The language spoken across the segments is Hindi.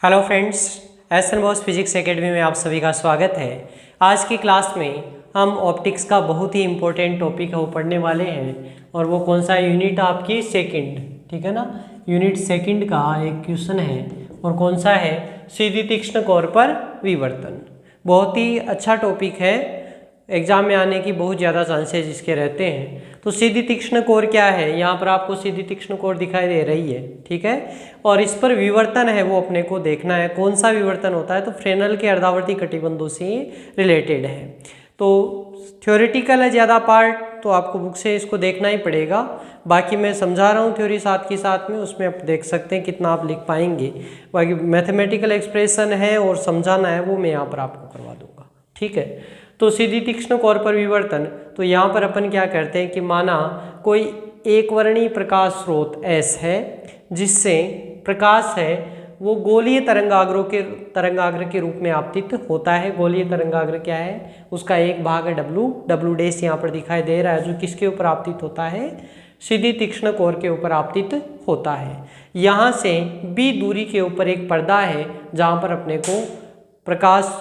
Hello friends, S N Bose physics academy में आप सभी का स्वागत है। आज की क्लास में हम ऑप्टिक्स का बहुत ही इम्पोर्टेंट टॉपिक है वो पढ़ने वाले हैं। और वो कौन सा यूनिट आपकी सेकंड, ठीक है ना। यूनिट सेकंड का एक क्वेश्चन है और कौन सा है, सीधी तीक्ष्ण कोर पर विवर्तन। बहुत ही अच्छा टॉपिक है, एग्जाम में आने की बहुत ज़्यादा चांसेस इसके रहते हैं। तो सीधी तीक्ष्ण कोर क्या है, यहाँ पर आपको सीधी तीक्ष्ण कोर दिखाई दे रही है, ठीक है। और इस पर विवर्तन है वो अपने को देखना है, कौन सा विवर्तन होता है। तो फ्रेनेल के अर्धावर्ती कटिबंधों से रिलेटेड है। तो थ्योरेटिकल है ज़्यादा पार्ट, तो आपको बुक से इसको देखना ही पड़ेगा। बाकी मैं समझा रहा हूँ थ्योरी साथ के साथ में, उसमें आप देख सकते हैं कितना आप लिख पाएंगे। बाकी मैथमेटिकल एक्सप्रेशन है और समझाना है वो मैं यहाँ पर आपको करवा दूंगा, ठीक है। तो सीधी तीक्ष्ण कोर पर विवर्तन, तो यहाँ पर अपन क्या करते हैं कि माना कोई एक वर्णीय प्रकाश स्रोत S है जिससे प्रकाश है वो गोलीय तरंगाग्र के रूप में आपतित होता है। गोलीय तरंगाग्र क्या है, उसका एक भाग है W डैश यहाँ पर दिखाई दे रहा है, जो किसके ऊपर आपतित होता है, सीधी तीक्ष्ण कोर के ऊपर आपतित होता है। यहाँ से B दूरी के ऊपर एक पर्दा है जहाँ पर अपने को प्रकाश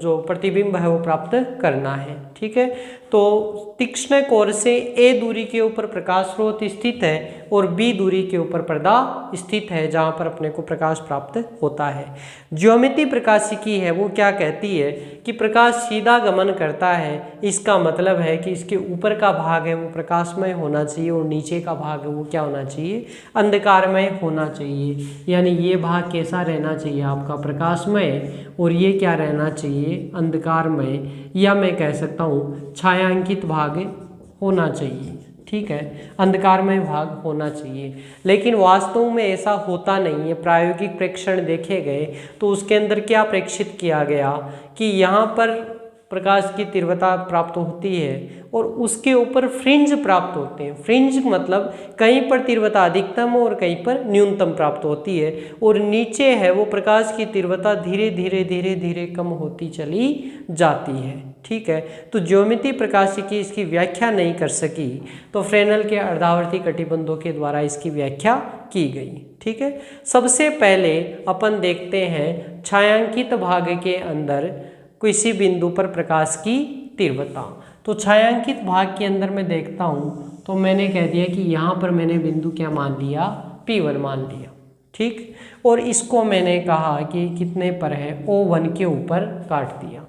जो प्रतिबिंब है वो प्राप्त करना है, ठीक है। तो तीक्ष्ण कोर से A दूरी के ऊपर प्रकाश स्रोत स्थित है और B दूरी के ऊपर पर्दा स्थित है जहाँ पर अपने को प्रकाश प्राप्त होता है। ज्योमेट्री प्रकाशिकी है वो क्या कहती है कि प्रकाश सीधा गमन करता है, इसका मतलब है कि इसके ऊपर का भाग है वो प्रकाशमय होना चाहिए और नीचे का भाग है वो क्या होना चाहिए, अंधकारमय होना चाहिए। यानी ये भाग कैसा रहना चाहिए आपका, प्रकाशमय, और ये क्या रहना चाहिए, अंधकारमय, या मैं कह सकता हूँ छायांकित भाग होना चाहिए, ठीक है, अंधकारमय भाग होना चाहिए। लेकिन वास्तव में ऐसा होता नहीं है। प्रायोगिक प्रेक्षण देखे गए तो उसके अंदर क्या प्रेक्षित किया गया कि यहाँ पर प्रकाश की तीव्रता प्राप्त होती है और उसके ऊपर फ्रिंज प्राप्त होते हैं। फ्रिंज मतलब कहीं पर तीव्रता अधिकतम और कहीं पर न्यूनतम प्राप्त होती है, और नीचे है वो प्रकाश की तीव्रता धीरे धीरे कम होती चली जाती है, ठीक है। तो ज्योमेट्री प्रकाशिकी इसकी व्याख्या नहीं कर सकी, तो फ्रेनेल के अर्धावर्ती कटिबंधों के द्वारा इसकी व्याख्या की गई, ठीक है। सबसे पहले अपन देखते हैं छायांकित भाग के अंदर किसी बिंदु पर प्रकाश की तीव्रता। तो छायांकित भाग के अंदर मैं देखता हूँ तो मैंने कह दिया कि यहाँ पर मैंने बिंदु क्या मान लिया, P1 मान लिया, ठीक। और इसको मैंने कहा कि कितने पर है, O1 के ऊपर काट दिया।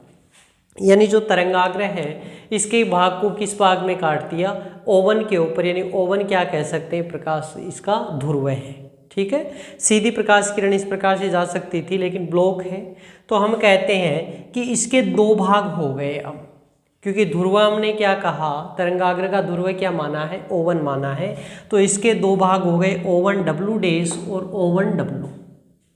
यानी जो तरंगाग्र है इसके भाग को किस भाग में काट दिया, O1 के ऊपर। यानी O1 क्या कह सकते हैं, प्रकाश इसका ध्रुव है, ठीक है। सीधी प्रकाश किरण इस प्रकार से जा सकती थी लेकिन ब्लॉक है, तो हम कहते हैं कि इसके दो भाग हो गए अब, क्योंकि ध्रुव हमने क्या कहा, तरंगाग्र का ध्रुव क्या माना है, O1 माना है। तो इसके दो भाग हो गए, O1W डैश और O1W,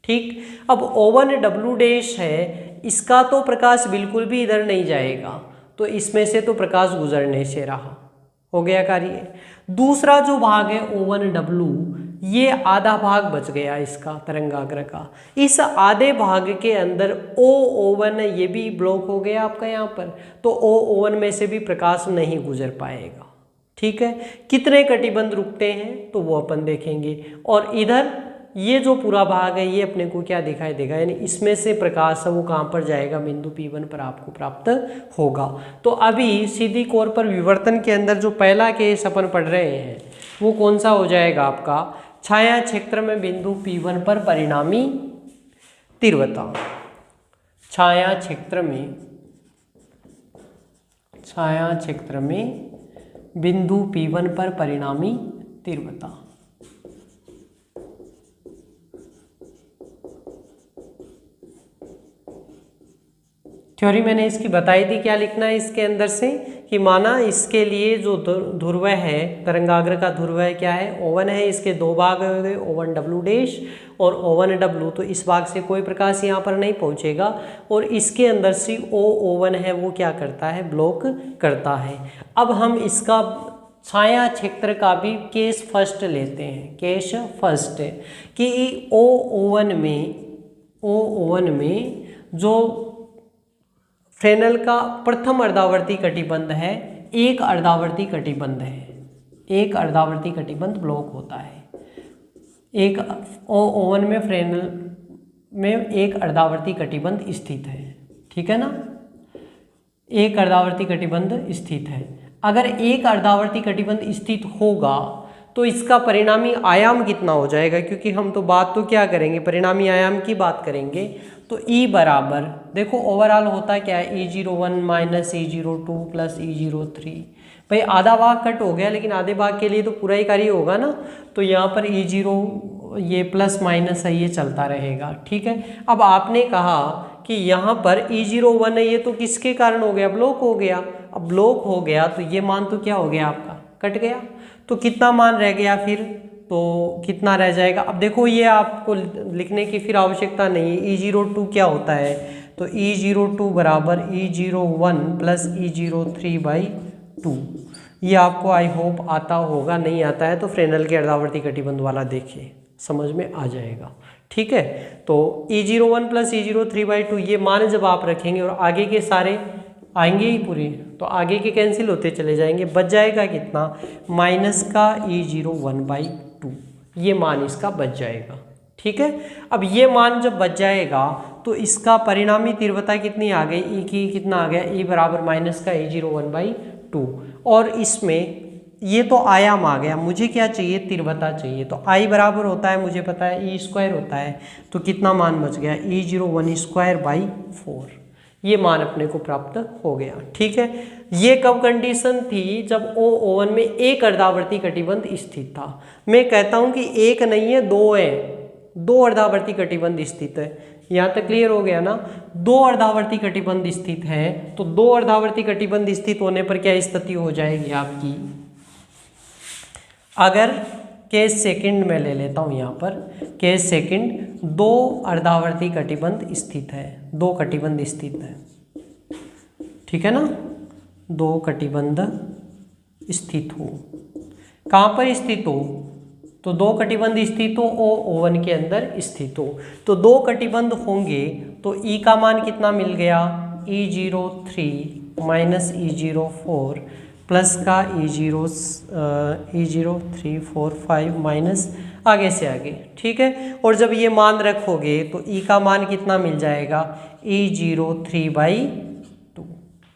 ठीक। अब O1W डैश है, इसका तो प्रकाश बिल्कुल भी इधर नहीं जाएगा, तो इसमें से तो प्रकाश गुजरने से रहा, हो गया कार्य। दूसरा जो भाग है O1W, ये आधा भाग बच गया इसका तरंगाग्र का। इस आधे भाग के अंदर O1 ये भी ब्लॉक हो गया आपका यहाँ पर, तो O1 में से भी प्रकाश नहीं गुजर पाएगा, ठीक है। कितने कटिबंध रुकते हैं तो वो अपन देखेंगे। और इधर ये जो पूरा भाग है ये अपने को क्या दिखाई देगा, यानी इसमें से प्रकाश है वो कहाँ पर जाएगा, बिंदु P1 पर आपको प्राप्त होगा। तो अभी सीधी कोर पर विवर्तन के अंदर जो पहला केस अपन पढ़ रहे हैं वो कौन सा हो जाएगा आपका, छाया क्षेत्र में बिंदु P1 पर परिणामी तीव्रता। छाया क्षेत्र में बिंदु P1 पर परिणामी तीव्रता। थ्योरी मैंने इसकी बताई थी, क्या लिखना है इसके अंदर से, कि माना इसके लिए जो ध्रुव है, तरंगाग्र का ध्रुव है क्या है, O1 है। इसके दो भाग हो गए, O1W डैश और O1W। तो इस भाग से कोई प्रकाश यहाँ पर नहीं पहुँचेगा, और इसके अंदर से O1 है वो क्या करता है, ब्लॉक करता है। अब हम इसका छाया क्षेत्र का भी केस फर्स्ट लेते हैं, केस फर्स्ट, कि O1 में जो फ्रेनेल का प्रथम अर्धावर्ती कटिबंध है, एक अर्धावर्ती कटिबंध है, एक अर्धावर्ती कटिबंध ब्लॉक होता है। एक O1 में फ्रेनेल में एक अर्धावर्ती कटिबंध स्थित है, ठीक है ना, एक अर्धावर्ती कटिबंध स्थित है। अगर एक अर्धावर्ती कटिबंध स्थित होगा तो इसका परिणामी आयाम कितना हो जाएगा, क्योंकि हम तो बात तो क्या करेंगे, परिणामी आयाम की बात करेंगे। तो E बराबर, देखो ओवरऑल होता क्या है, E01 minus E02 plus E03। भाई आधा भाग कट हो गया, लेकिन आधे भाग के लिए तो पूरा ही कार्य होगा ना, तो यहाँ पर E0 ये प्लस माइनस है, ये चलता रहेगा, ठीक है। अब आपने कहा कि यहाँ पर E01 है, ये तो किसके कारण हो गया, ब्लॉक हो गया। अब ब्लॉक हो गया तो ये मान तो क्या हो गया आपका, कट गया। तो कितना मान रह गया फिर, तो कितना रह जाएगा। अब देखो ये आपको लिखने की फिर आवश्यकता नहीं है। E02 क्या होता है, तो E02 बराबर E01 प्लस E03/2। ये आपको आई होप आता होगा, नहीं आता है तो फ्रेनेल के अर्धावर्ती कटिबंध वाला देखिए, समझ में आ जाएगा, ठीक है। तो E01 प्लस E03/2 ये मान जब आप रखेंगे और आगे के सारे आएंगे ही पूरे, तो आगे के कैंसिल होते चले जाएंगे, बच जाएगा कितना, माइनस का E01/2, ये मान इसका बच जाएगा, ठीक है। अब ये मान जब बच जाएगा तो इसका परिणामी तीव्रता कितनी आ गई, E की कितना आ गया, E बराबर माइनस का E01/2। और इसमें ये तो आयाम आ गया, मुझे क्या चाहिए, तीव्रता चाहिए। तो I बराबर होता है, मुझे पता है E² होता है, तो कितना मान बच गया, E01²/4। ये मान अपने को प्राप्त हो गया, ठीक है। ये कब कंडीशन थी, जब O01 में एक अर्धावर्ती कटिबंध स्थित था। मैं कहता हूं कि एक नहीं है, दो है, दो अर्धावर्ती कटिबंध स्थित है। यहाँ तक क्लियर हो गया ना, दो अर्धावर्ती कटिबंध स्थित है। तो दो अर्धावर्ती कटिबंध स्थित होने पर क्या स्थिति हो जाएगी आपकी, अगर केस सेकंड में ले लेता हूं, यहाँ पर केस सेकंड, दो अर्धावर्ती कटिबंध स्थित है, दो कटिबंध स्थित है, ठीक है ना, दो कटिबंध स्थित हो, कहाँ पर स्थित हो, तो दो कटिबंध स्थित हो O01 के अंदर स्थित हो। तो दो कटिबंध होंगे तो E का मान कितना मिल गया, E03 माइनस E04 प्लस का E0345 माइनस आगे से आगे, ठीक है। और जब ये मान रखोगे तो E का मान कितना मिल जाएगा, E03/2,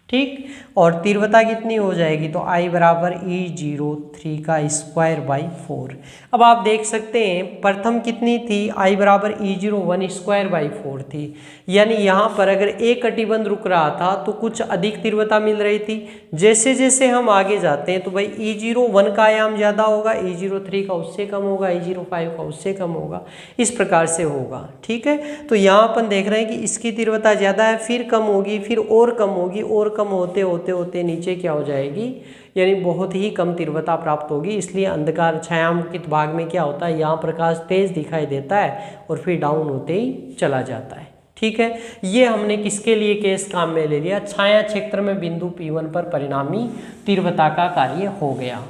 ठीक। और तीव्रता कितनी हो जाएगी, तो I बराबर E03²/4। अब आप देख सकते हैं प्रथम कितनी थी, I बराबर E01²/4 थी, यानी यहाँ पर अगर एक कटिबंध रुक रहा था तो कुछ अधिक तीव्रता मिल रही थी। जैसे जैसे हम आगे जाते हैं तो भाई E01 का आयाम ज़्यादा होगा, E03 का उससे कम होगा, E05 का उससे कम होगा, इस प्रकार से होगा, ठीक है। तो यहाँ अपन देख रहे हैं कि इसकी तीव्रता ज़्यादा है, फिर कम होगी, फिर और कम होगी, और कम होते होते होते नीचे क्या हो जाएगी, यानी बहुत ही कम तीव्रता प्राप्त होगी। इसलिए अंधकार छायांकित भाग में क्या होता है, यहाँ प्रकाश तेज दिखाई देता है और फिर डाउन होते ही चला जाता है, ठीक है। ये हमने किसके लिए केस काम में ले लिया, छाया क्षेत्र में बिंदु P1 पर परिणामी तीव्रता का कार्य हो गया,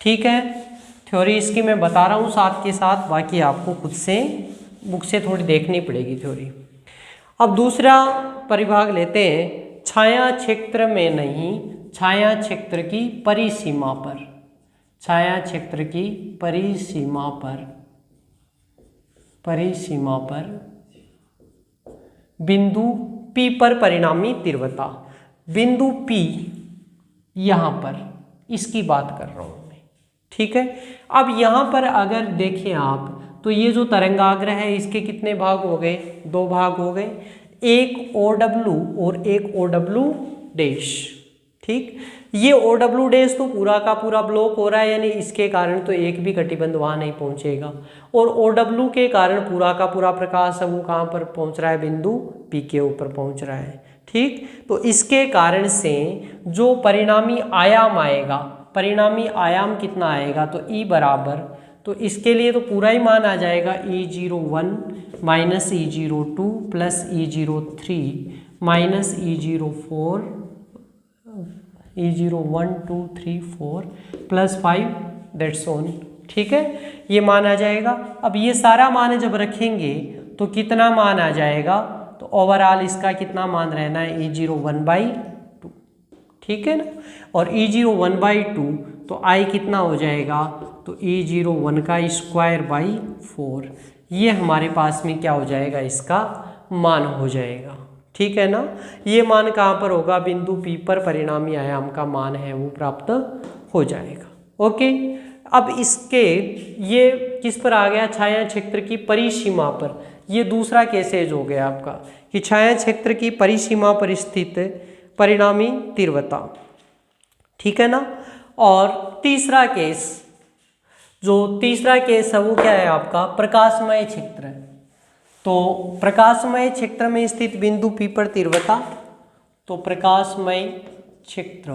ठीक है। थ्योरी इसकी मैं बता रहा हूँ साथ के साथ, बाकी आपको खुद से बुक से थोड़ी देखनी पड़ेगी थ्योरी। अब दूसरा परिभाग लेते हैं, छाया क्षेत्र में नहीं, छाया क्षेत्र की परिसीमा पर, छाया क्षेत्र की परिसीमा पर बिंदु P पर परिणामी तीव्रता, बिंदु P यहाँ पर, इसकी बात कर रहा हूँ मैं, ठीक है। अब यहाँ पर अगर देखें आप तो ये जो तरंगाग्र है इसके कितने भाग हो गए, दो भाग हो गए, एक OW और एक OW डैश, ठीक। ये OW डैश तो पूरा का पूरा ब्लॉक हो रहा है, यानी इसके कारण तो एक भी कटिबंध वहां नहीं पहुंचेगा, और OW के कारण पूरा का पूरा प्रकाश है वो कहाँ पर पहुंच रहा है, बिंदु P के ऊपर पहुंच रहा है, ठीक। तो इसके कारण से जो परिणामी आयाम आएगा, परिणामी आयाम कितना आएगा, तो E बराबर, तो इसके लिए तो पूरा ही मान आ जाएगा, E01 minus E02 plus E03 minus E04, E01 2 3 4 plus 5 that's on, ठीक है। ये मान आ जाएगा। अब ये सारा मान जब रखेंगे तो कितना मान आ जाएगा, तो ओवरऑल इसका कितना मान रहना है, E01/2, ठीक है ना। और E01/2 तो I कितना हो जाएगा, तो E01²/4, ये हमारे पास में क्या हो जाएगा, इसका मान हो जाएगा। ठीक है ना, ये मान कहाँ पर होगा, बिंदु P पर परिणामी आयाम का मान है वो प्राप्त हो जाएगा। ओके, अब इसके ये किस पर आ गया, छाया क्षेत्र की परिसीमा पर। ये दूसरा केसेज हो गया आपका कि छाया क्षेत्र की परिसीमा पर स्थित परिणामी तीव्रता। ठीक है ना, और तीसरा केस, जो तीसरा केस है वो क्या है आपका, प्रकाशमय क्षेत्र। तो प्रकाशमय क्षेत्र में स्थित बिंदु P पर तीव्रता, तो प्रकाशमय क्षेत्र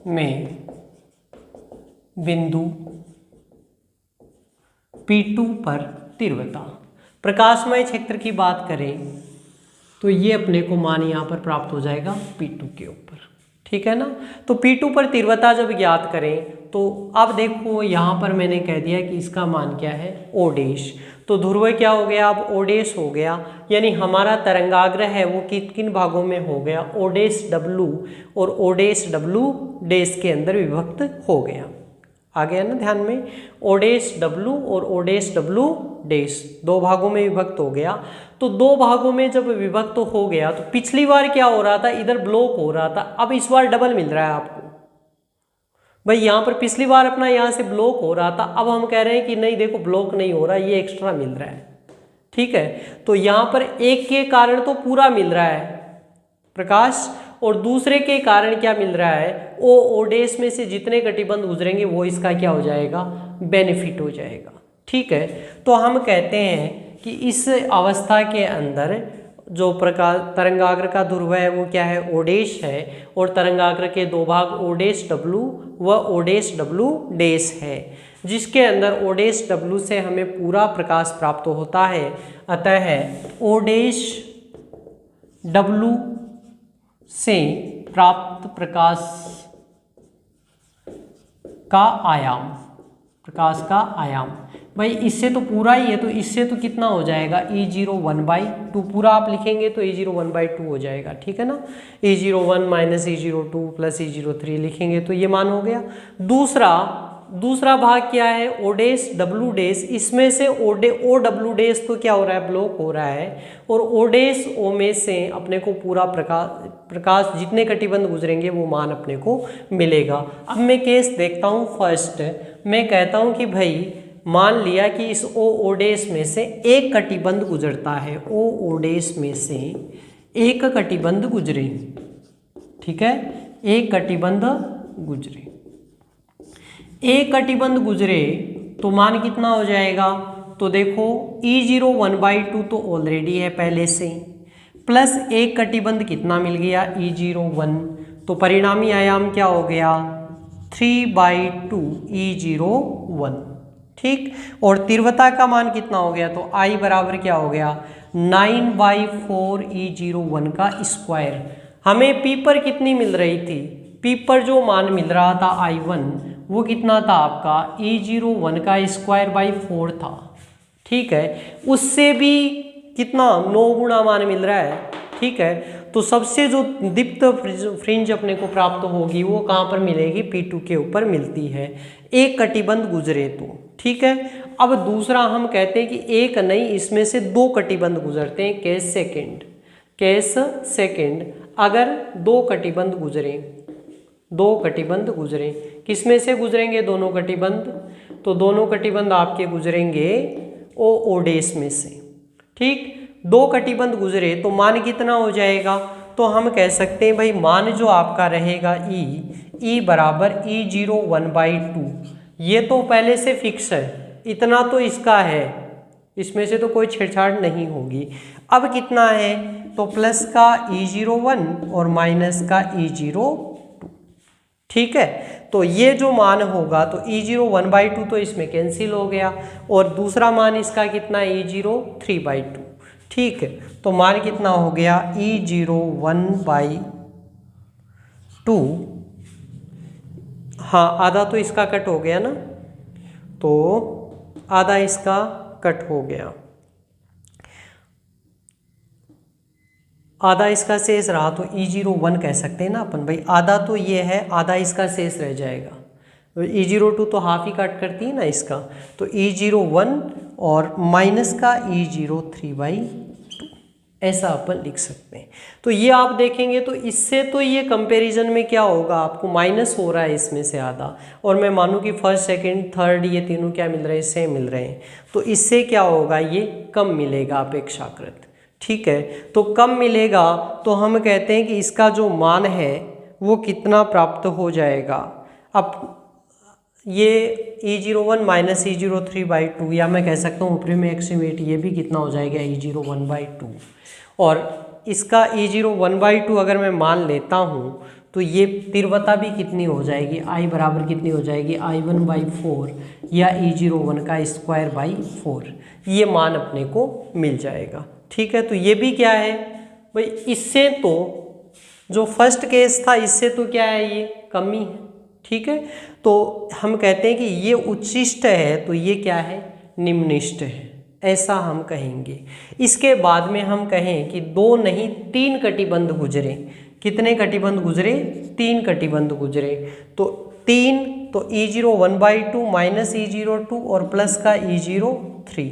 में बिंदु P2 पर तीव्रता। प्रकाशमय क्षेत्र की बात करें तो ये अपने को मान यहाँ पर प्राप्त हो जाएगा P2 के ऊपर। ठीक है ना, तो P2 पर तीव्रता जब ज्ञात करें तो अब देखो यहाँ पर मैंने कह दिया कि इसका मान क्या है, O डैश। तो ध्रुव क्या हो गया, अब O डैश हो गया, यानी हमारा तरंगाग्र है वो किन किन भागों में हो गया, O डैश W और O डैश W डैश के अंदर विभक्त हो गया। आ गया ना ध्यान में, O डैश W और O डैश W डैश दो भागों में विभक्त हो गया। तो दो भागों में जब विभक्त हो गया तो पिछली बार क्या हो रहा था, इधर ब्लॉक हो रहा था, अब इस बार डबल मिल रहा है आपको। भाई यहाँ पर पिछली बार अपना यहाँ से ब्लॉक हो रहा था, अब हम कह रहे हैं कि नहीं देखो ब्लॉक नहीं हो रहा, ये एक्स्ट्रा मिल रहा है। ठीक है, तो यहाँ पर एक के कारण तो पूरा मिल रहा है प्रकाश, और दूसरे के कारण क्या मिल रहा है, ओ डैश में से जितने कटिबंध गुजरेंगे वो इसका क्या हो जाएगा, बेनिफिट हो जाएगा। ठीक है, तो हम कहते हैं कि इस अवस्था के अंदर जो प्रकाश तरंगाग्र का ध्रुव है वो क्या है, O डैश है, और तरंगाग्र के दो भाग O डैश W व O डैश W डैश है, जिसके अंदर O डैश W से हमें पूरा प्रकाश प्राप्त होता है। अतः O डैश W से प्राप्त प्रकाश का आयाम, प्रकाश का आयाम, भाई इससे तो पूरा ही है, तो इससे तो कितना हो जाएगा, E01/2, पूरा आप लिखेंगे तो E01/2 हो जाएगा। ठीक है ना, E01 minus E02 plus E03 लिखेंगे तो ये मान हो गया। दूसरा भाग क्या है, O डैश W डैश, इसमें से O W डैश तो क्या हो रहा है, ब्लॉक हो रहा है, और O डैश O में से अपने को पूरा प्रकाश जितने कटिबंध गुजरेंगे वो मान अपने को मिलेगा। अब मैं केस देखता हूँ। फर्स्ट मैं कहता हूँ कि भाई मान लिया कि इस O डैश में से एक कटिबंध गुजरता है, O डैश में से एक कटिबंध गुजरे। ठीक है, एक कटिबंध गुजरे, एक कटिबंध गुजरे तो मान कितना हो जाएगा, तो देखो E01/2 तो ऑलरेडी है पहले से, प्लस एक कटिबंध कितना मिल गया, E01, तो परिणामी आयाम क्या हो गया, 3/2 E01। ठीक, और तीव्रता का मान कितना हो गया, तो I बराबर क्या हो गया, 9/4 E01 का स्क्वायर। हमें P पर कितनी मिल रही थी, P पर जो मान मिल रहा था I1 वो कितना था आपका, E01 का स्क्वायर बाई 4 था। ठीक है, उससे भी कितना 9 गुना मान मिल रहा है। ठीक है, तो सबसे जो दीप्त फ्रिंज अपने को प्राप्त होगी वो कहाँ पर मिलेगी, P2 के ऊपर मिलती है, एक कटिबंध गुजरे तो। ठीक है, अब दूसरा हम कहते हैं कि एक नहीं, इसमें से दो कटिबंध गुजरते हैं, केस सेकेंड। अगर दो कटिबंध गुजरे, किसमें से गुजरेंगे, दोनों कटिबंध, तो दोनों कटिबंध आपके गुजरेंगे O डैश में से। ठीक, दो कटिबंध गुजरे तो मान कितना हो जाएगा, तो हम कह सकते हैं भाई मान जो आपका रहेगा E बराबर E01/2, ये तो पहले से फिक्स है, इतना तो इसका है, इसमें से तो कोई छेड़छाड़ नहीं होगी। अब कितना है, तो प्लस का E01 और माइनस का E02। ठीक है, तो ये जो मान होगा तो E01/2 तो इसमें कैंसिल हो गया, और दूसरा मान इसका कितना, E03/2। ठीक है, तो मान कितना हो गया, E01/2, हाँ आधा तो इसका कट हो गया ना, तो आधा इसका कट हो गया, आधा इसका शेष रहा, तो E01 कह सकते हैं ना अपन भाई, आधा तो ये है, आधा इसका शेष रह जाएगा, E02 तो हाफ ही काट करती है ना इसका, तो E01 और माइनस का E03/2 ऐसा अपन लिख सकते हैं। तो ये आप देखेंगे तो इससे तो ये कंपैरिजन में क्या होगा, आपको माइनस हो रहा है इसमें से आधा, और मैं मानूं कि फर्स्ट सेकंड थर्ड ये तीनों क्या मिल रहे हैं, सेम मिल रहे हैं, तो इससे क्या होगा, ये कम मिलेगा अपेक्षाकृत। ठीक है, तो कम मिलेगा तो हम कहते हैं कि इसका जो मान है वो कितना प्राप्त हो जाएगा। अब ये E01 माइनस E03/2, या मैं कह सकता हूँ ऊपरी में एक्सट्रीमेट ये भी कितना हो जाएगा E01/2, और इसका E01/2 अगर मैं मान लेता हूँ तो ये तीव्रता भी कितनी हो जाएगी, I बराबर कितनी हो जाएगी, I1/4 या E01 का स्क्वायर बाई 4, ये मान अपने को मिल जाएगा। ठीक है, तो ये भी क्या है भाई, इससे तो जो फर्स्ट केस था इससे तो क्या है, ये कमी है। ठीक है, तो हम कहते हैं कि ये उच्चिष्ट है, तो ये क्या है, निम्निष्ठ है, ऐसा हम कहेंगे। इसके बाद में हम कहें कि 2 नहीं 3 कटिबंध गुजरे, कितने कटिबंध गुजरे, 3 कटिबंध गुजरे, तो 3 तो E01/2 माइनस E02 और प्लस का E03,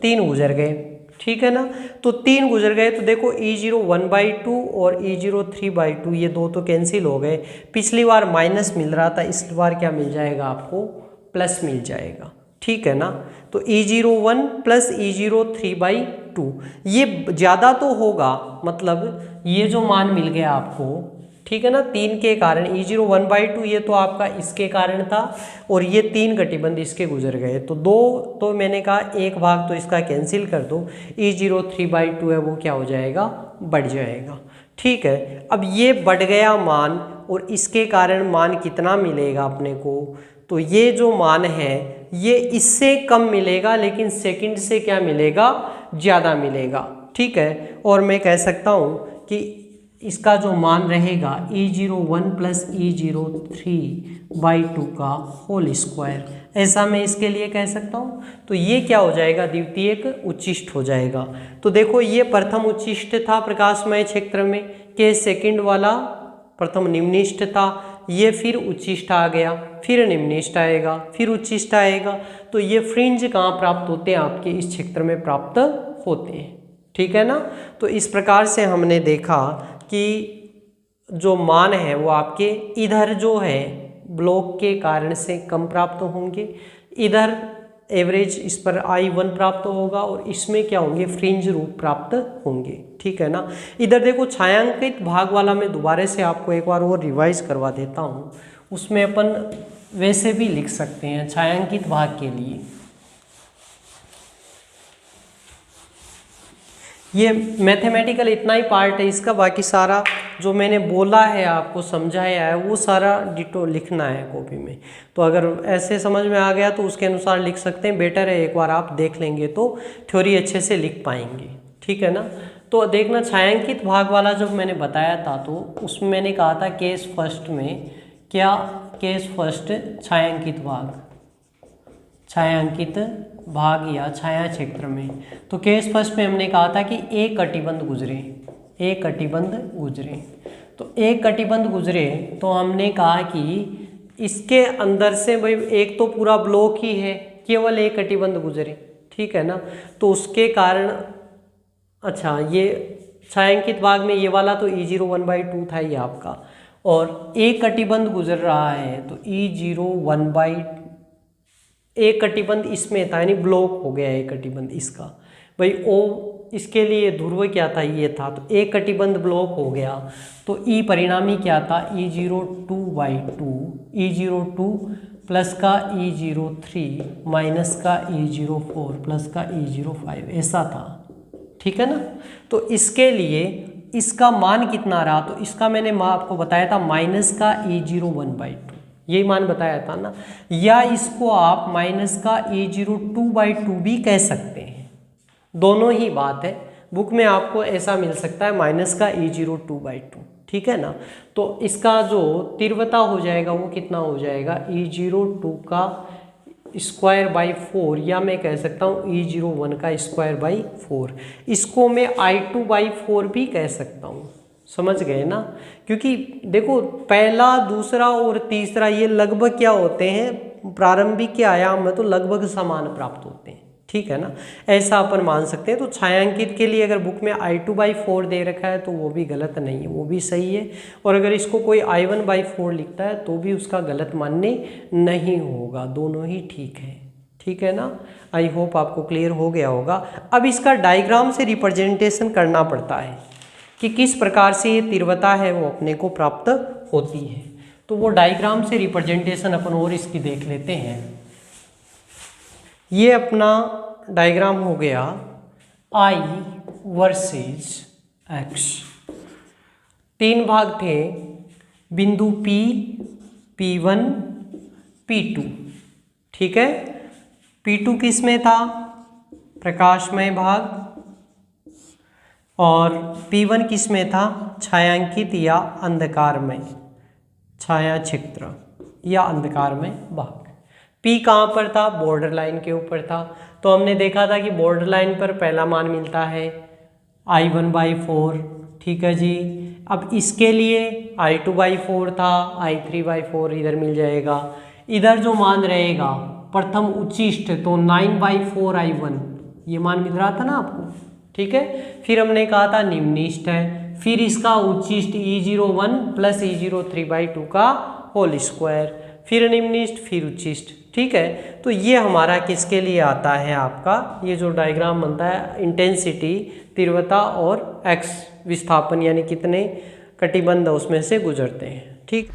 3 गुजर गए। ठीक है ना, तो 3 गुजर गए, तो देखो E01/2 और E03/2 ये 2 तो कैंसिल हो गए। पिछली बार माइनस मिल रहा था, इस बार क्या मिल जाएगा आपको, प्लस मिल जाएगा। ठीक है ना, तो E01 प्लस E03/2 ये ज़्यादा तो होगा, मतलब ये जो मान मिल गया आपको, ठीक है ना, 3 के कारण E01/2 ये तो आपका इसके कारण था, और ये 3 कटिबंध इसके गुजर गए, तो 2 तो मैंने कहा एक भाग तो इसका कैंसिल कर दो, E03/2 है वो क्या हो जाएगा, बढ़ जाएगा। ठीक है, अब ये बढ़ गया मान, और इसके कारण मान कितना मिलेगा अपने को, तो ये जो मान है ये इससे कम मिलेगा, लेकिन सेकंड से क्या मिलेगा, ज़्यादा मिलेगा। ठीक है, और मैं कह सकता हूँ कि इसका जो मान रहेगा E01 प्लस E03/2 का होल स्क्वायर, ऐसा मैं इसके लिए कह सकता हूँ। तो ये क्या हो जाएगा, द्वितीयक उच्चिष्ट हो जाएगा। तो देखो ये प्रथम उच्चिष्ट था प्रकाशमय क्षेत्र में, के सेकंड वाला प्रथम निम्निष्ठ था, ये फिर उच्चिष्ट आ गया, फिर निम्निष्ठ आएगा, फिर उच्चिष्ट आएगा, तो ये फ्रिंज कहाँ प्राप्त होते हैं, आपके इस क्षेत्र में प्राप्त होते हैं। ठीक है ना, तो इस प्रकार से हमने देखा कि जो मान है वो आपके इधर जो है ब्लॉक के कारण से कम प्राप्त होंगे, इधर एवरेज इस पर I1 प्राप्त होगा, और इसमें क्या होंगे, फ्रिंज रूप प्राप्त होंगे। ठीक है ना, इधर देखो छायांकित भाग वाला मैं दोबारा से आपको एक बार और रिवाइज करवा देता हूँ, उसमें अपन वैसे भी लिख सकते हैं छायांकित भाग के लिए। ये मैथमेटिकल इतना ही पार्ट है इसका, बाकी सारा जो मैंने बोला है आपको समझाया है वो सारा डिटो लिखना है कॉपी में। तो अगर ऐसे समझ में आ गया तो उसके अनुसार लिख सकते हैं, बेटर है एक बार आप देख लेंगे तो थ्योरी अच्छे से लिख पाएंगे। ठीक है ना, तो देखना छायांकित भाग वाला जब मैंने बताया था तो उसमें मैंने कहा था केस फर्स्ट में क्या, केस फर्स्ट छायांकित भाग, छायांकित भाग या छाया क्षेत्र में, तो केस फर्स्ट में हमने कहा था कि एक कटिबंध गुजरे, एक कटिबंध गुजरे, तो एक कटिबंध गुजरे तो हमने कहा कि इसके अंदर से भाई एक तो पूरा ब्लॉक ही है, केवल एक कटिबंध गुजरे। ठीक है ना, तो उसके कारण अच्छा ये छायांकित भाग में ये वाला तो E01/2 था ये आपका, और एक कटिबंध गुजर रहा है तो E01/2 एक कटिबंध इसमें था, यानी ब्लॉक हो गया एक कटिबंध इसका, भाई ओ इसके लिए ध्रुव क्या था, ये था, तो एक कटिबंध ब्लॉक हो गया, तो ई परिणामी क्या था E02/2, E02 प्लस का E03 माइनस का E04 प्लस का E05 ऐसा था। ठीक है ना, तो इसके लिए इसका मान कितना रहा, तो इसका मैंने आपको बताया था माइनस का E01/2, यही मान बताया था ना, या इसको आप माइनस का E02/2 भी कह सकते हैं, दोनों ही बात है, बुक में आपको ऐसा मिल सकता है माइनस का E02/2। ठीक है ना, तो इसका जो तीव्रता हो जाएगा वो कितना हो जाएगा E02 का स्क्वायर बाई 4, या मैं कह सकता हूँ E01 का स्क्वायर बाई 4, इसको मैं I2/4 भी कह सकता हूँ, समझ गए ना, क्योंकि देखो पहला, दूसरा और तीसरा ये लगभग क्या होते हैं, प्रारंभिक आयाम में तो लगभग समान प्राप्त होते हैं, ठीक है ना, ऐसा अपन मान सकते हैं। तो छायांकित के लिए अगर बुक में I2/4 दे रखा है तो वो भी गलत नहीं है, वो भी सही है। और अगर इसको कोई I1/4 लिखता है तो भी उसका गलत मान्य नहीं होगा, दोनों ही ठीक है, ठीक है ना। आई होप आपको क्लियर हो गया होगा। अब इसका डायग्राम से रिप्रेजेंटेशन करना पड़ता है कि किस प्रकार से ये तीव्रता है वो अपने को प्राप्त होती है। तो वो डायग्राम से रिप्रेजेंटेशन अपन और इसकी देख लेते हैं। ये अपना डायग्राम हो गया I वर्सेस X। 3 भाग थे, बिंदु P, P1, P2, ठीक है। P2 किस में था, प्रकाशमय भाग, और P1 किस में था, छायांकित या अंधकारमय, छाया क्षेत्र या अंधकारमय भाग। P कहाँ पर था, बॉर्डर लाइन के ऊपर था। तो हमने देखा था कि बॉर्डर लाइन पर पहला मान मिलता है I1/4, ठीक है जी। अब इसके लिए I2/4 था, I3/4 इधर मिल जाएगा। इधर जो मान रहेगा प्रथम उच्चिष्ट, तो 9/4 I1, ये मान मिल रहा था ना आपको, ठीक है। फिर हमने कहा था निम्निष्ठ है, फिर इसका उच्चिष्ट E01 + E03/2 का होल स्क्वायर, फिर निम्निष्ठ, फिर उच्चिष्ट, ठीक है। तो ये हमारा किसके लिए आता है, आपका ये जो डायग्राम बनता है, इंटेंसिटी, तीव्रता और एक्स विस्थापन, यानी कितने कटिबंध उसमें से गुजरते हैं, ठीक।